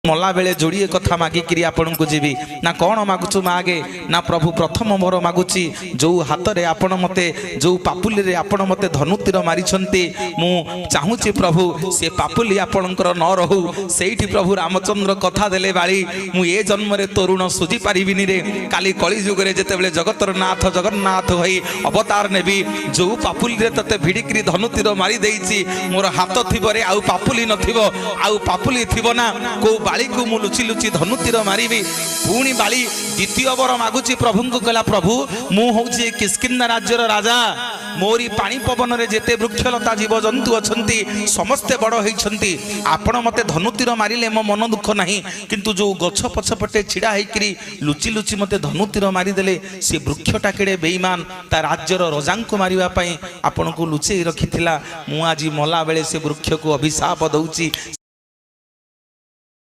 मला बेले जोड़िए कथा मागिकी आपण को जीवी ना कौन मागुचु मागे ना प्रभु प्रथम मोर मागुची जो हाथ रे आपण मते जो पापुली रे आपण मते धनुतीर मारी मु चाहूची प्रभु से पापुली आपणकर न रहू सेठी प्रभु रामचंद्र कथा देले बाली मु ए जन्म रे तरुण सुझी पारिबिनी रे काली कली जुग रे जेतेबेले जगतर नाथ जगन्नाथ होई अवतार नेबी जो पापुली रे तते भिडिकरी धनुतीर मारी देइची मोर हाथ थिबो रे आउ पापुली नथिबो आउ पापुली थिबो ना को बाली को मु लुचि लुचि धनुतीर मारिबी पुणी बाली द्वितीय वर मागुची प्रभु को कहला प्रभु मु होउची किष्किंधा राज्यर राजा मोरी पानी पवन रे जेते वृक्षलता जीव जंतु अछंती समस्ते बड़ होइछंती आपण मते धनुतीर मारिले मो मन दुख नाही किंतु जो गछ पछपटे छिड़ा हेकरी लुचि लुचि मते धनुतीर मारी देले से वृक्षटा केड़े बेईमान ता राज्यर रजा को मारिबा पई आपण को लुचि रखिथिला मु आजी मला बेले से वृक्ष को अभिशाप दउची।